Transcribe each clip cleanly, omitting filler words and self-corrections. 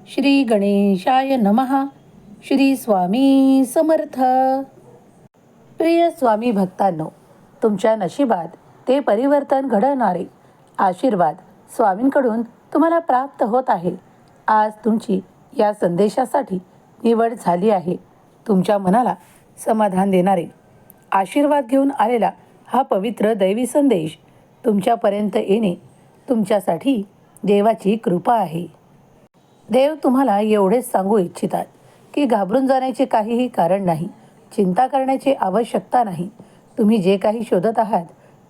श्री गणेशाय नमः. श्री स्वामी समर्थ. प्रिय स्वामी भक्तांनो, तुमच्या नशिबात ते परिवर्तन घडवणारे आशीर्वाद स्वामींकडून तुम्हाला प्राप्त होत आहे. आज तुमची या संदेशासाठी निवड झाली आहे. तुमच्या मनाला समाधान देणारे आशीर्वाद घेऊन आलेला हा पवित्र दैवी संदेश तुमच्यापर्यंत येणे तुमच्यासाठी देवाची कृपा आहे. देव तुम्हाला एवढेच सांगू इच्छितात की घाबरून जाण्याचे काहीही कारण नाही, चिंता करण्याची आवश्यकता नाही. तुम्ही जे काही शोधत आहात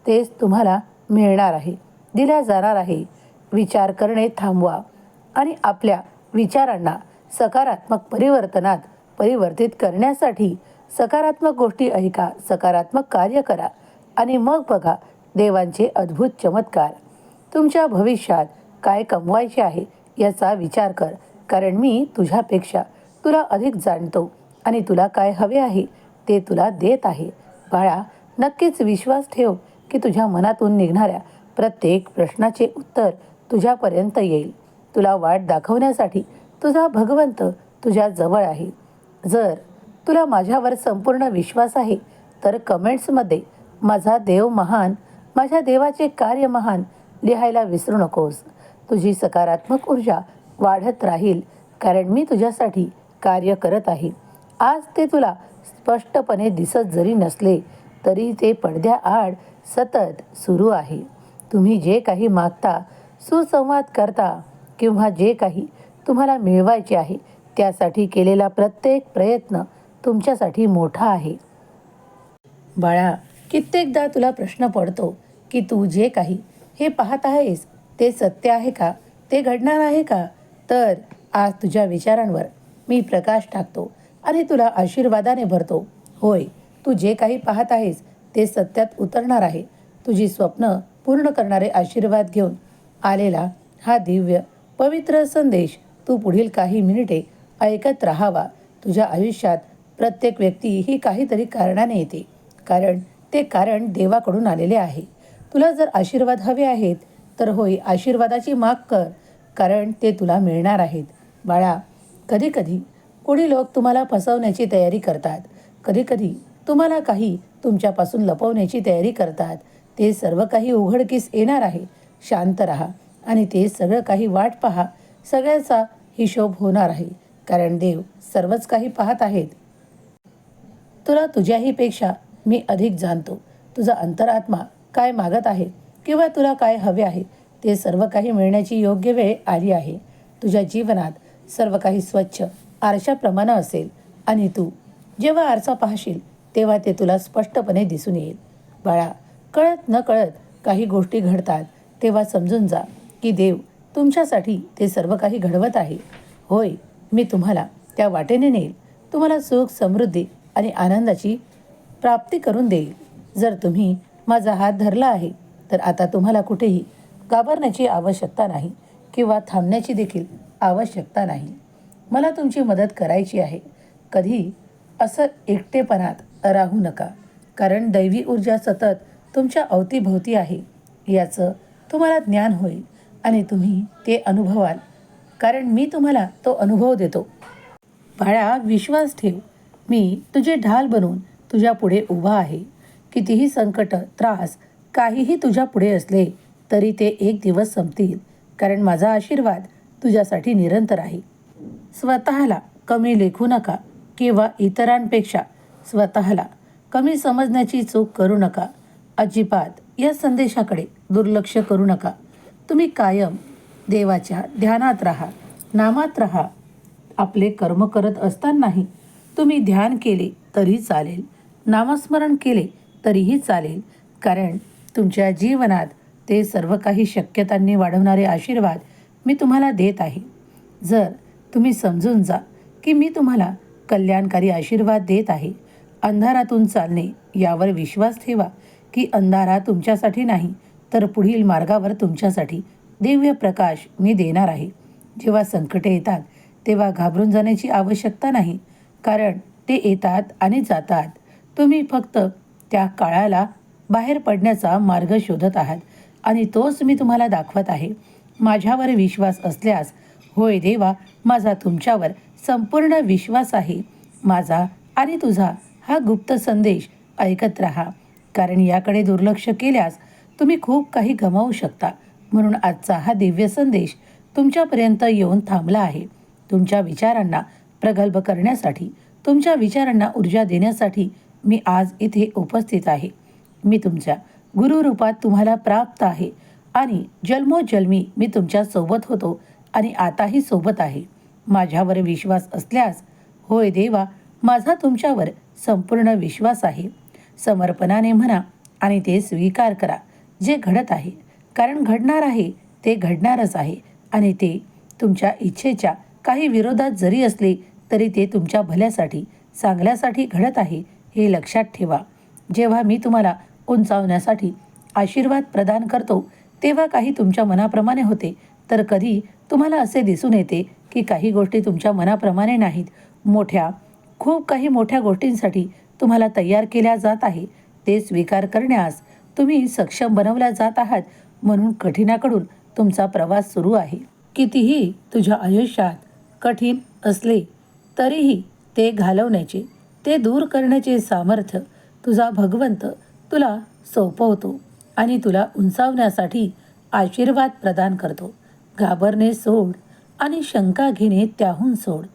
तेच तुम्हाला मिळणार आहे, दिल्या जाणार आहे. विचार करणे थांबवा आणि आपल्या विचारांना सकारात्मक परिवर्तनात परिवर्तित करण्यासाठी सकारात्मक गोष्टी ऐका, सकारात्मक कार्य करा आणि मग बघा देवांचे अद्भुत चमत्कार. तुमच्या भविष्यात काय कमवायचे आहे याचा विचार कर, कारण मी तुझ्यापेक्षा तुला अधिक जाणतो आणि तुला काय हवे आहे ते तुला देत आहे. बाळा, नक्कीच विश्वास ठेव की तुझ्या मनातून निघणाऱ्या प्रत्येक प्रश्नाचे उत्तर तुझ्यापर्यंत येईल. तुला वाट दाखवण्यासाठी तुझा भगवंत तुझ्या जवळ आहे. जर तुला माझ्यावर संपूर्ण विश्वास आहे तर कमेंट्समध्ये माझा देव महान, माझ्या देवाचे कार्य महान लिहायला विसरू नकोस. तुझी सकारात्मक ऊर्जा वाढत राहील, कारण मी तुझ्यासाठी कार्य करत आहे. आज ते तुला स्पष्टपणे दिसत जरी नसले तरी ते पडद्याआड सतत सुरू आहे. तुम्ही जे काही मागता, सुसंवाद करता किंवा जे काही तुम्हाला मिळवायचे आहे त्यासाठी केलेला प्रत्येक प्रयत्न तुमच्यासाठी मोठा आहे. बाळा, कित्येकदा तुला प्रश्न पडतो की तू जे काही हे पाहत आहेस ते सत्य आहे का, ते घडणार आहे का? तर आज तुझ्या विचारांवर मी प्रकाश टाकतो आणि तुला आशीर्वादाने भरतो. होय, तू जे काही पाहत आहेस ते सत्यात उतरणार आहे. तुझी स्वप्न पूर्ण करणारे आशीर्वाद घेऊन आलेला हा दिव्य पवित्र संदेश तू पुढील काही मिनिटे ऐकत राहावा. तुझ्या आयुष्यात प्रत्येक व्यक्ती ही काहीतरी कारणाने येते, कारण ते कारण देवाकडून आलेले आहे. तुला जर आशीर्वाद हवे आहेत तर होय, आशीर्वादाची माग कर, कारण ते तुला मिळणार आहेत. बाळा, कधीकधी कोणी लोक तुम्हाला फसवण्याची तयारी करतात, कधीकधी तुम्हाला काही तुमच्यापासून लपवण्याची तयारी करतात. ते सर्व काही उघडकीस येणार आहे. शांत राहा आणि ते सगळं काही वाट पहा. सगळ्याचा हिशोब होणार आहे, कारण देव सर्वच काही पाहत आहेत. तुला तुझ्याहीपेक्षा मी अधिक जाणतो. तुझा अंतरात्मा काय मागत आहे किंवा तुला काय हवे आहे ते सर्व काही मिळण्याची योग्य वेळ आली आहे. तुझ्या जीवनात सर्व काही स्वच्छ आरशाप्रमाणे असेल आणि तू जेव्हा आरसा पाहशील तेव्हा ते तुला स्पष्टपणे दिसून येईल. बाळा, कळत न कळत काही गोष्टी घडतात तेव्हा समजून जा की देव तुमच्यासाठी ते सर्व काही घडवत आहे. होय, मी तुम्हाला त्या वाटेने नेईल. तुम्हाला सुख, समृद्धी आणि आनंदाची प्राप्ती करून देईल. जर तुम्ही माझा हात धरला आहे तर आता तुम्हाला कुठेही घाबरण्याची आवश्यकता नाही किंवा थांबण्याची देखील आवश्यकता नाही. मला तुमची मदत करायची आहे. कधी असं एकटेपणात राहू नका, कारण दैवी ऊर्जा सतत तुमच्या अवतीभोवती आहे याचं तुम्हाला ज्ञान होईल आणि तुम्ही ते अनुभवाल, कारण मी तुम्हाला तो अनुभव देतो. बाळा, विश्वास ठेव. मी तुझे ढाल बनून तुझ्या पुढे उभा आहे. कितीही संकट, त्रास, काहीही तुझ्या पुढे असले तरी ते एक दिवस संपतील, कारण माझा आशीर्वाद तुझ्यासाठी निरंतर आहे. स्वतःला कमी लेखू नका किंवा इतरांपेक्षा स्वतःला कमी समजण्याची चूक करू नका. अजिबात या संदेशाकडे दुर्लक्ष करू नका. तुम्ही कायम देवाच्या ध्यानात राहा, नामात राहा. आपले कर्म करत असतानाही तुम्ही ध्यान केले तरी चालेल, नामस्मरण केले तरीही चालेल, कारण तुमच्या जीवनात ते सर्व काही शक्यतांनी वाढवणारे आशीर्वाद मी तुम्हाला देत आहे. जर तुम्ही समजून जा की मी तुम्हाला कल्याणकारी आशीर्वाद देत आहे. अंधारातून चालणे यावर विश्वास ठेवा की अंधारा तुमच्यासाठी नाही तर पुढील मार्गावर तुमच्यासाठी दिव्य प्रकाश मी देणार आहे. जेव्हा संकटे येतात तेव्हा घाबरून जाण्याची आवश्यकता नाही, कारण ते येतात आणि जातात. तुम्ही फक्त त्या काळाला बाहेर पडण्याचा मार्ग शोधत आहात आणि तोच मी तुम्हाला दाखवत आहे. माझ्यावर विश्वास असल्यास होय देवा, माझा तुमच्यावर संपूर्ण विश्वास आहे. माझा आणि तुझा हा गुप्त संदेश ऐकत राहा, कारण याकडे दुर्लक्ष केल्यास तुम्ही खूप काही गमावू शकता. म्हणून आजचा हा दिव्य संदेश तुमच्यापर्यंत येऊन थांबला आहे. तुमच्या विचारांना प्रगल्भ करण्यासाठी, तुमच्या विचारांना ऊर्जा देण्यासाठी मी आज इथे उपस्थित आहे. मी तुमच्या गुरुरूपात तुम्हाला प्राप्त आहे आणि जन्मोजन्मी मी तुमच्या सोबत होतो आणि आताही सोबत आहे. माझ्यावर विश्वास असल्यास, होय देवा, माझा तुमच्यावर संपूर्ण विश्वास आहे. समर्पणाने म्हणा आणि ते स्वीकार करा. जे घडत आहे, कारण घडणार आहे ते घडणारच आहे आणि ते तुमच्या इच्छेच्या काही विरोधात जरी असले तरी ते तुमच्या भल्यासाठी, चांगल्यासाठी घडत आहे हे लक्षात ठेवा. जेव्हा मी तुम्हाला उंचावण्यासाठी आशीर्वाद प्रदान करतो तेव्हा काही तुमच्या मनाप्रमाणे होते, तर कधी तुम्हाला असे दिसून येते की काही गोष्टी तुमच्या मनाप्रमाणे नाहीत. खूप काही मोठ्या गोष्टींसाठी तुम्हाला तयार केल्या जात आहे. ते स्वीकार करण्यास तुम्ही सक्षम बनवल्या जात आहात. म्हणून कठीणाकडून तुमचा प्रवास सुरू आहे. कितीही तुझ्या आयुष्यात कठीण असले तरीही ते घालवण्याचे, ते दूर करण्याचे सामर्थ्य तुझा भगवंत तुला सोपवतो आणि तुला उंचावण्यासाठी आशीर्वाद प्रदान करतो. घाबरणे सोड आणि शंका घेणे त्याहून सोड,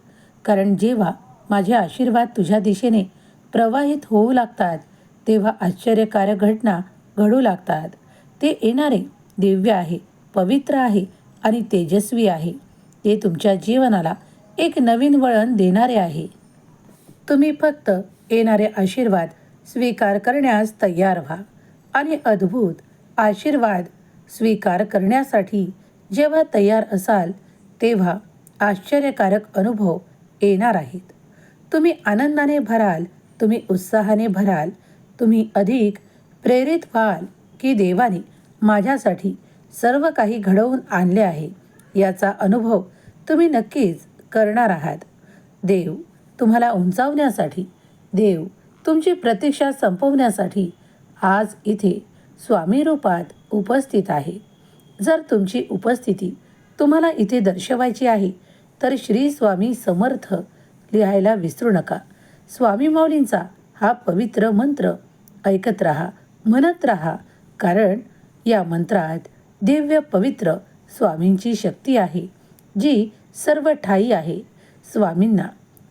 कारण जेव्हा माझे आशीर्वाद तुझ्या दिशेने प्रवाहित होऊ लागतात तेव्हा आश्चर्यकारक घटना घडू लागतात. ते येणारे दिव्य आहे, पवित्र आहे आणि तेजस्वी आहे. ते तुमच्या जीवनाला एक नवीन वळण देणारे आहे. तुम्ही फक्त येणारे आशीर्वाद स्वीकार करण्यास तयार व्हा आणि अद्भुत आशीर्वाद स्वीकार करण्यासाठी जेव्हा तयार असाल तेव्हा आश्चर्यकारक अनुभव येणार आहेत. तुम्ही आनंदाने भराल, तुम्ही उत्साहाने भराल, तुम्ही अधिक प्रेरित व्हाल की देवाने माझ्यासाठी सर्व काही घडवून आणले आहे याचा अनुभव तुम्ही नक्कीच करणार आहात. देव तुम्हाला उंचावण्यासाठी, देव तुमची प्रतीक्षा संपवण्यासाठी आज इथे स्वामी रूपात उपस्थित आहे. जर तुमची उपस्थिती तुम्हाला इथे दर्शवायची आहे तर श्री स्वामी समर्थ लिहायला विसरू नका. स्वामी माऊलींचा हा पवित्र मंत्र ऐकत राहा, म्हणत राहा, कारण या मंत्रात दिव्य पवित्र स्वामींची शक्ती आहे जी सर्व ठायी आहे. स्वामींना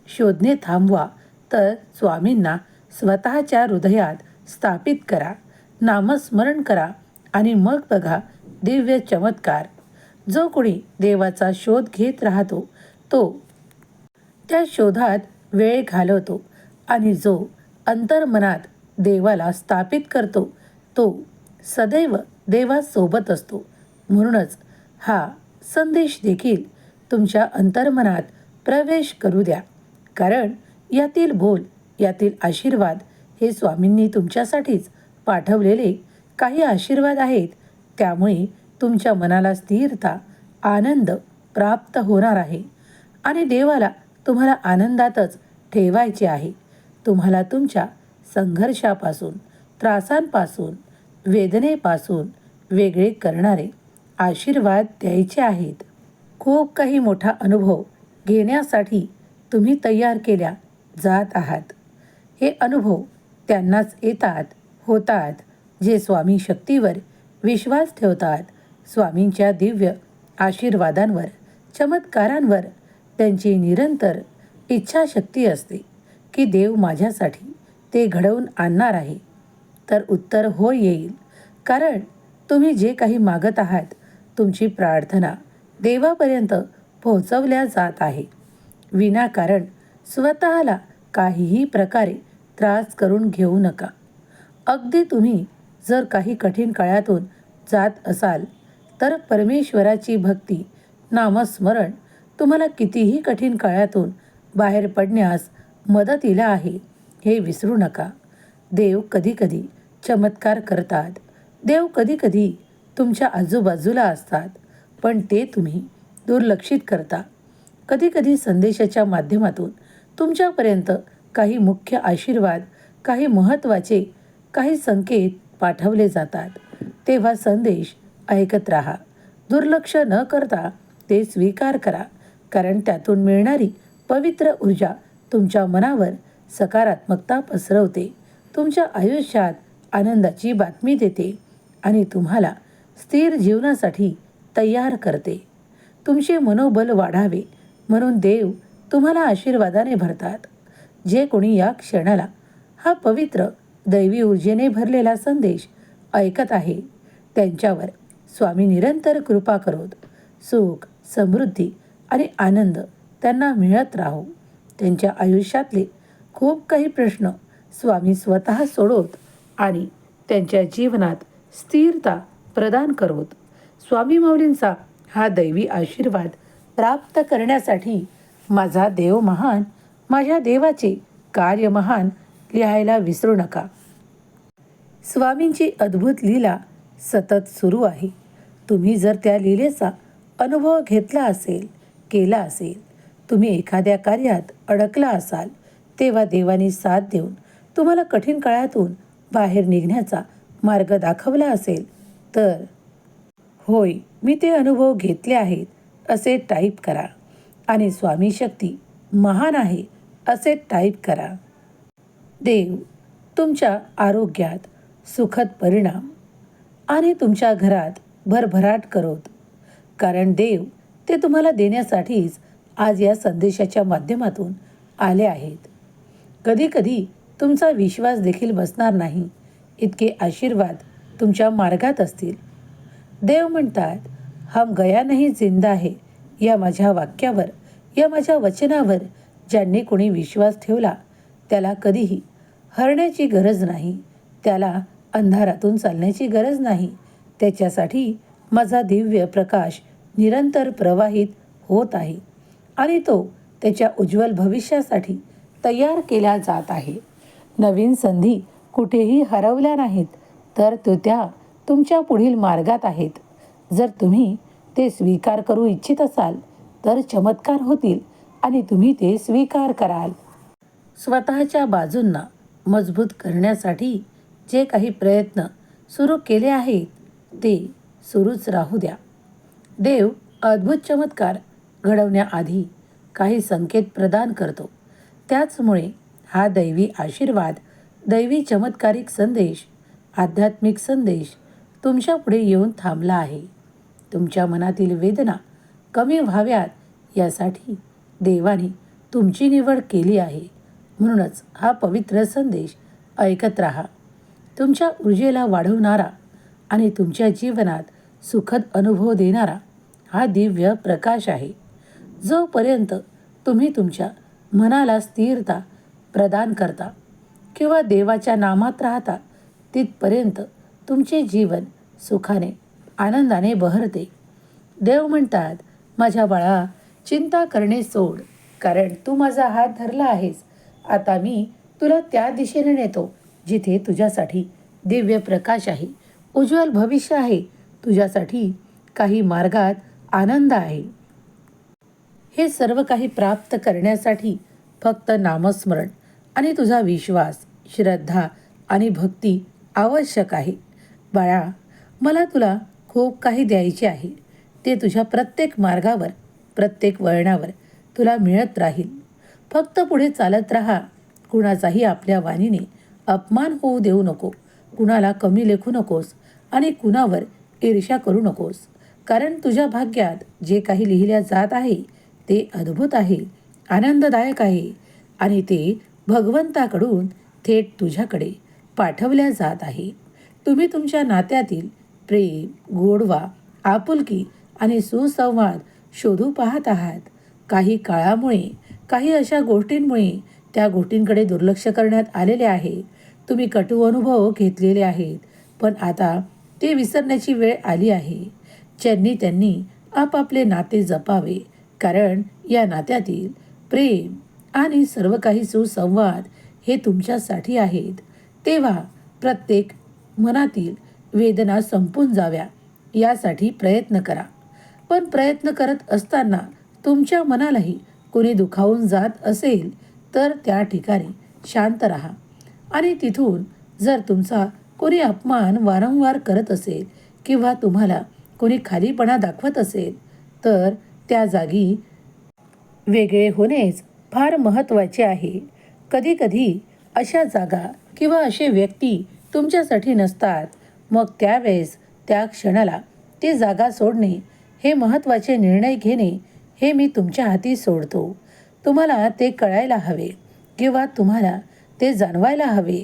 शोधणे थांबवा, तर स्वामींना स्वतःच्या हृदयात स्थापित करा. नामस्मरण करा आणि मग बघा दिव्य चमत्कार. जो कोणी देवाचा शोध घेत राहतो तो त्या शोधात वेळ घालवतो आणि जो अंतर्मनात देवाला स्थापित करतो तो सदैव देवासोबत असतो. म्हणूनच हा संदेश देखील तुमच्या अंतर्मनात प्रवेश करू द्या, कारण यातील बोल, यातील आशीर्वाद हे स्वामींनी तुमच्यासाठीच पाठवलेले काही आशीर्वाद आहेत. त्यामुळे तुमच्या मनाला स्थिरता, आनंद प्राप्त होणार आहे आणि देवाला तुम्हाला आनंदातच ठेवायचे आहे. तुम्हाला तुमच्या संघर्षापासून, त्रासांपासून, वेदनेपासून वेगळे करणारे आशीर्वाद द्यायचे आहेत. खूप काही मोठा अनुभव घेण्यासाठी तुम्ही तयार केल्या जात आहात. हे अनुभव त्यांनाच येतात, होतात जे स्वामी शक्तीवर विश्वास ठेवतात. स्वामींच्या दिव्य आशीर्वादांवर, चमत्कारांवर त्यांची निरंतर इच्छाशक्ती असते की देव माझ्यासाठी ते घडवून आणणार आहे. तर उत्तर हो येईल, कारण तुम्ही जे काही मागत आहात तुमची प्रार्थना देवापर्यंत पोहोचवल्या जात आहे. विनाकारण स्वतःला काहीही प्रकारे त्रास करून घेऊ नका. अगदी तुम्ही जर काही कठीण काळातून जात असाल तर परमेश्वराची भक्ती, नामस्मरण तुम्हाला कितीही कठीण काळातून बाहेर पडण्यास मदतीला आहे, हे विसरू नका. देव कधीकधी चमत्कार करतात. देव कधीकधी तुमच्या आजूबाजूला असतात, पण ते तुम्ही दुर्लक्षित करता. कधीकधी संदेशाच्या माध्यमातून तुमच्यापर्यंत काही मुख्य आशीर्वाद, काही महत्त्वाचे, काही संकेत पाठवले जातात. तेव्हा संदेश ऐकत राहा. दुर्लक्ष न करता ते स्वीकार करा. कारण त्यातून मिळणारी पवित्र ऊर्जा तुमच्या मनावर सकारात्मकता पसरवते, तुमच्या आयुष्यात आनंदाची बातमी देते आणि तुम्हाला स्थिर जीवनासाठी तयार करते. तुमचे मनोबल वाढावे म्हणून देव तुम्हाला आशीर्वादाने भरतात. जे कोणी या क्षणाला हा पवित्र दैवी ऊर्जेने भरलेला संदेश ऐकत आहे, त्यांच्यावर स्वामी निरंतर कृपा करोत. सुख, समृद्धी आणि आनंद त्यांना मिळत राहो. त्यांच्या आयुष्यातले खूप काही प्रश्न स्वामी स्वतः सोडवत आणि त्यांच्या जीवनात स्थिरता प्रदान करोत. स्वामी माऊलींचा हा दैवी आशीर्वाद प्राप्त करण्यासाठी माझा देव महान, माझ्या देवाचे कार्य महान लिहायला विसरू नका. स्वामींची अद्भुत लीला सतत सुरू आहे. तुम्ही जर त्या लीलेचा अनुभव घेतला असेल, केला असेल, तुम्ही एखाद्या कार्यात अडकला असाल, तेव्हा देवानी साथ देऊन तुम्हाला कठीण काळातून बाहेर निघण्याचा मार्ग दाखवला असेल तर होय, मी ते अनुभव घेतले आहेत असे टाईप करा आणि स्वामी शक्ती महान आहे असे टाईप करा. देव तुमच्या आरोग्यात सुखद परिणाम आणि तुमच्या घरात भरभराट करोत. कारण देव ते तुम्हाला देण्यासाठीच आज या संदेशाच्या माध्यमातून आले आहेत. कधीकधी तुमचा विश्वास देखील बसणार नाही, इतके आशीर्वाद तुमच्या मार्गात असतील. देव म्हणतात, हम गया नहीं जिंदा है या माझ्या वाक्यावर, या माझ्या वचनावर ज्यांनी कोणी विश्वास ठेवला त्याला कधीही हरण्याची गरज नाही, त्याला अंधारातून चालण्याची गरज नाही. त्याच्यासाठी माझा दिव्य प्रकाश निरंतर प्रवाहित होत आहे आणि तो त्याच्या उज्ज्वल भविष्यासाठी तयार केला जात आहे. नवीन संधी कुठेही हरवल्या नाहीत, तर त्या तुमच्या पुढील मार्गात आहेत. जर तुम्ही ते स्वीकार करू इच्छित असाल तर चमत्कार होतील आणि तुम्ही ते स्वीकार कराल. स्वतःच्या बाजूंना मजबूत करण्यासाठी जे काही प्रयत्न सुरू केले आहेत ते सुरूच राहू द्या. देव अद्भुत चमत्कार घडवण्याआधी काही संकेत प्रदान करतो. त्याचमुळे हा दैवी आशीर्वाद, दैवी चमत्कारिक संदेश, आध्यात्मिक संदेश तुमच्या पुढे येऊन थांबला आहे. तुमच्या मनातील वेदना कमी व्हाव्यात यासाठी देवाने तुमची निवड केली आहे. म्हणूनच हा पवित्र संदेश ऐकत राहा. तुमच्या ऊर्जेला वाढवणारा आणि तुमच्या जीवनात सुखद अनुभव देणारा हा दिव्य प्रकाश आहे. जोपर्यंत तुम्ही तुमच्या मनाला स्थिरता प्रदान करता किंवा देवाच्या नामात राहता, तिथपर्यंत तुमचे जीवन सुखाने, आनंदाने बहरते. देव म्हणतात, माझ्या बाळा, चिंता करणे सोड, कारण तू माझा हात धरला आहेस. आता मी तुला त्या दिशेने नेतो जिथे तुझ्यासाठी दिव्य प्रकाश आहे, उज्ज्वल भविष्य आहे. तुझ्यासाठी काही मार्गात आनंद आहे. हे सर्व काही प्राप्त करण्यासाठी फक्त नामस्मरण आणि तुझा विश्वास, श्रद्धा आणि भक्ती आवश्यक आहे. बाळा, मला तुला खूप काही द्यायचे आहे. ते तुझ्या प्रत्येक मार्गावर, प्रत्येक वळणावर तुला मिळत राहील. फक्त पुढे चालत राहा. कुणाचाही आपल्या वाणीने अपमान होऊ देऊ नको. कुणाला कमी लेखू नकोस आणि कुणावर ईर्ष्या करू नकोस. कारण तुझ्या भाग्यात जे काही लिहिल्या जात आहे ते अद्भुत आहे, आनंददायक आहे आणि ते भगवंताकडून थेट तुझ्याकडे पाठवल्या जात आहे. तुम्ही तुमच्या नात्यातील प्रेम, गोडवा, आपुलकी आणि सुसंवाद शोधू पाहत आहात. काही काळामुळे, काही अशा गोष्टींमुळे त्या गोष्टींकडे दुर्लक्ष करण्यात आलेले आहे. तुम्ही कटू अनुभव घेतलेले आहेत, पण आता ते विसरण्याची वेळ आली आहे. ज्यांनी त्यांनी आपापले नाते जपावे, कारण या नात्यातील प्रेम आणि सर्व काही सुसंवाद हे तुमच्यासाठी आहेत. तेव्हा प्रत्येक मनातील वेदना संपून जाव्या यासाठी प्रयत्न करा. पण प्रयत्न करत असताना तुमच्या मनालाही कोणी दुखावून जात असेल तर त्या ठिकाणी शांत राहा आणि तिथून जर तुमचा कोणी अपमान वारंवार करत असेल किंवा तुम्हाला कोणी खालीपणा दाखवत असेल तर त्या जागी वेगळे होणेच फार महत्त्वाचे आहे. कधीकधी अशा जागा किंवा असे व्यक्ती तुमच्यासाठी नसतात. मग त्यावेळेस त्या क्षणाला ती जागा सोडणे हे महत्त्वाचे निर्णय घेणे हे मी तुमच्या हाती सोडतो. तुम्हाला ते कळायला हवे किंवा तुम्हाला ते जाणवायला हवे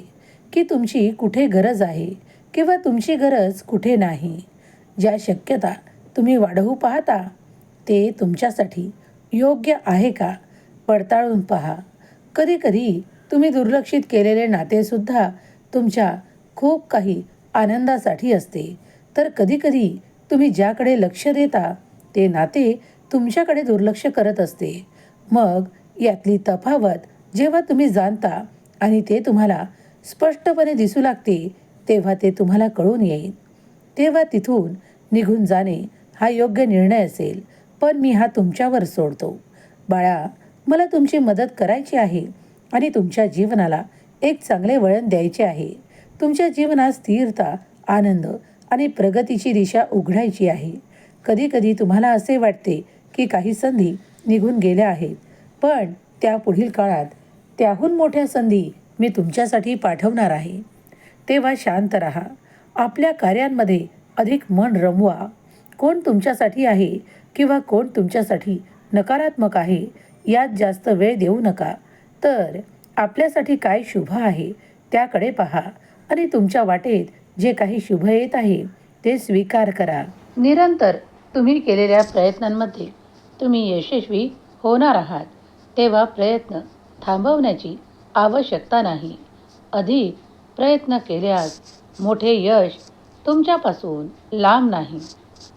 की तुमची कुठे गरज आहे किंवा तुमची गरज कुठे नाही. ज्या शक्यता तुम्ही वाढवू पाहता ते तुमच्यासाठी योग्य आहे का पडताळून पहा. कधीकधी तुम्ही दुर्लक्षित केलेले नातेसुद्धा तुमच्या खूप काही आनंदासाठी असते, तर कधीकधी तुम्ही ज्याकडे लक्ष देता ते नाते तुमच्याकडे दुर्लक्ष करत असते. मग यातली तफावत जेव्हा तुम्ही जाणता आणि ते तुम्हाला स्पष्टपणे दिसू लागते तेव्हा ते तुम्हाला कळून येईल. तेव्हा तिथून निघून जाणे हा योग्य निर्णय असेल. पण मी हा तुमच्यावर सोडतो. बाळा, मला तुमची मदत करायची आहे आणि तुमच्या जीवनाला एक चांगले वळण द्यायचे आहे. तुमच्या जीवनात स्थिरता, आनंद आणि प्रगतीची दिशा उघडायची आहे. कधीकधी तुम्हाला असे वाटते की काही संधी निघून गेल्या आहेत, पण त्या पुढील काळात त्याहून मोठ्या संधी मी तुमच्यासाठी पाठवणार आहे. तेव्हा शांत राहा. आपल्या कार्यांमध्ये अधिक मन रमवा. कोण तुमच्यासाठी आहे किंवा कोण तुमच्यासाठी नकारात्मक आहे यात जास्त वेळ देऊ नका. तर आपल्यासाठी काय शुभ आहे त्याकडे पहा आणि तुमच्या वाटेत जे काही शुभ येत आहे ते स्वीकार करा. निरंतर तुम्ही केलेल्या प्रयत्नांमध्ये तुम्ही यशस्वी होणार आहात. तेव्हा प्रयत्न थांबवण्याची आवश्यकता नाही. अधिक प्रयत्न केल्यास मोठे यश तुमच्यापासून लांब नाही.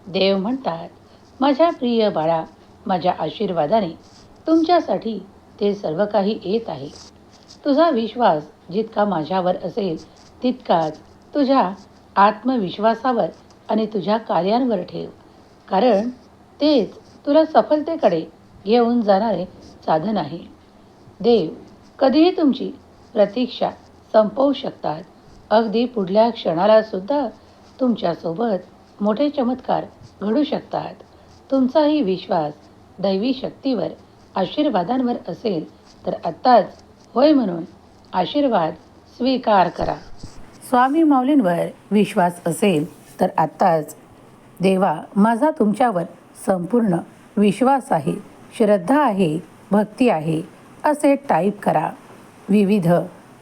देव म्हणतात, माझ्या प्रिय बाळा, माझ्या आशीर्वादाने तुमच्यासाठी ते सर्व काही येत आहे. तुझा विश्वास जितका माझ्यावर असेल तितकाच तुझ्या आत्मविश्वासावर आणि तुझ्या कार्यांवर ठेव. कारण तेच तुला सफलतेकडे घेऊन जाणारे साधन आहे. देव कधीही तुमची प्रतीक्षा संपवू शकतात. अगदी पुढल्या क्षणाला सुद्धा तुमच्यासोबत मोठे चमत्कार घडू शकतात. तुमचाही विश्वास दैवी शक्तीवर, आशीर्वादांवर असेल तर आत्ताच होय म्हणून आशीर्वाद स्वीकार करा. स्वामी माऊलींवर विश्वास असेल तर आत्ताच देवा, माझा तुमच्यावर संपूर्ण विश्वास आहे, श्रद्धा आहे, भक्ती आहे असे टाईप करा. विविध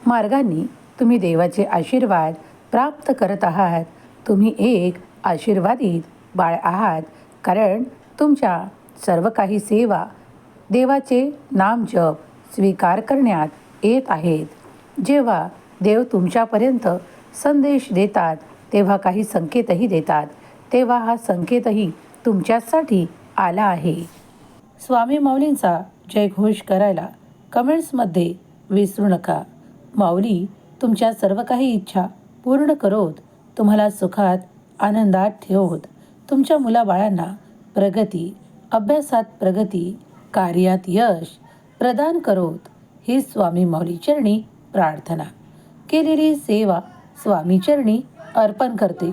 मार्गांनी तुम्ही देवाचे आशीर्वाद प्राप्त करत आहात. तुम्ही एक आशीर्वादित बाळ आहात, कारण तुमच्या सर्व काही सेवा देवाचे नाम जप स्वीकार करण्यात येत आहेत. जेव्हा देव तुमच्यापर्यंत संदेश देतात तेव्हा काही संकेतही देतात. तेव्हा हा संकेतही तुमच्यासाठी आला आहे. स्वामी माऊलींचा जयघोष करायला कमेंट्समध्ये विसरू नका. माऊली तुमच्या सर्व काही इच्छा पूर्ण करोत, तुम्हाला सुखात आनंदात ठेवोत, तुमच्या मुलाबाळांना प्रगती, अभ्यासात प्रगती, कार्यात यश प्रदान करोत ही स्वामी माऊली चरणी प्रार्थना. केलेली सेवा स्वामी चरणी अर्पण करते.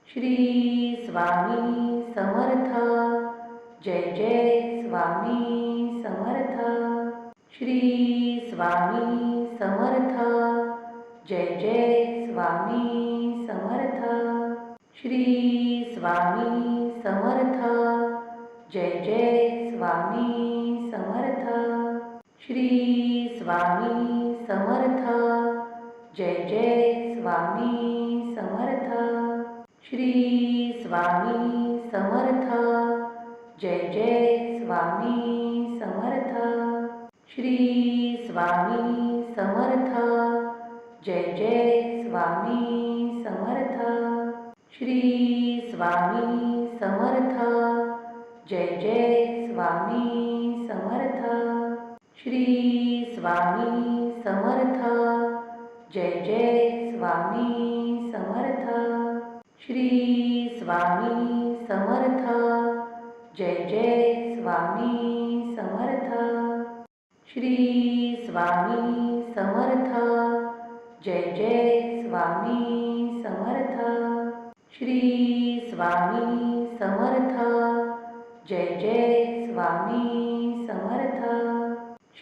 श्री स्वामी समर्थ. जय जय स्वामी समर्थ. श्री स्वामी समर्थ. जय जय स्वामी समर्थ. श्री स्वामी समर्थ. जय जय स्वामी समर्थ. श्री स्वामी समर्थ. जय जय स्वामी समर्थ. श्री स्वामी समर्थ. जय जय स्वामी समर्थ. श्री स्वामी समर्थ. जय जय स्वामी समर्थ. श्री स्वामी समर्थ. जय जय स्वामी समर्थ. श्री स्वामी समर्थ. जय जय स्वामी समर्थ. श्री स्वामी समर्थ. जय जय स्वामी समर्थ. श्री स्वामी समर्थ. जय जय स्वामी समर्थ. श्री स्वामी समर्थ. जय जय स्वामी समर्थ.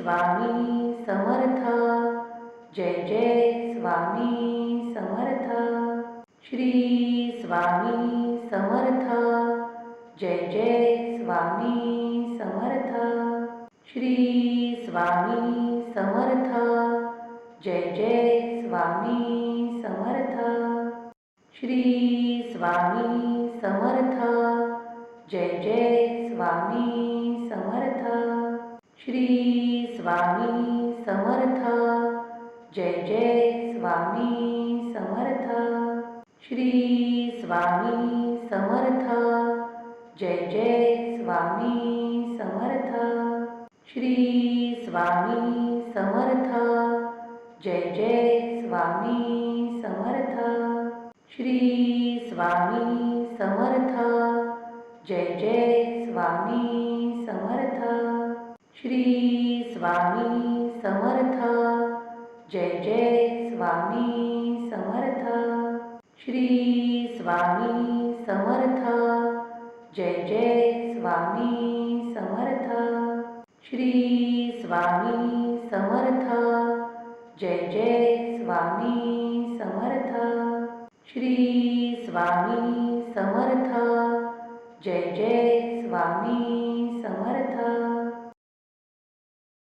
स्वामी समर्थ. जय जय स्वामी समर्थ. श्री स्वामी समर्थ. जय जय स्वामी समर्थ. श्री स्वामी समर्थ. जय जय स्वामी समर्थ. श्री स्वामी समर्थ. जय जय स्वामी समर्थ. श्री स्वामी समर्थ. जय जय स्वामी समर्थ. श्री स्वामी समर्थ. जय जय स्वामी समर्थ. श्री स्वामी समर्थ. जय जय स्वामी समर्थ. श्री स्वामी समर्थ. जय जय स्वामी समर्थ. श्री स्वामी समर्थ. जय जय स्वामी समर्थ. श्री स्वामी समर्थ. जय जय स्वामी समर्थ. श्री स्वामी समर्थ. जय जय स्वामी समर्थ. श्री स्वामी समर्थ. जय जय स्वामी समर्थ.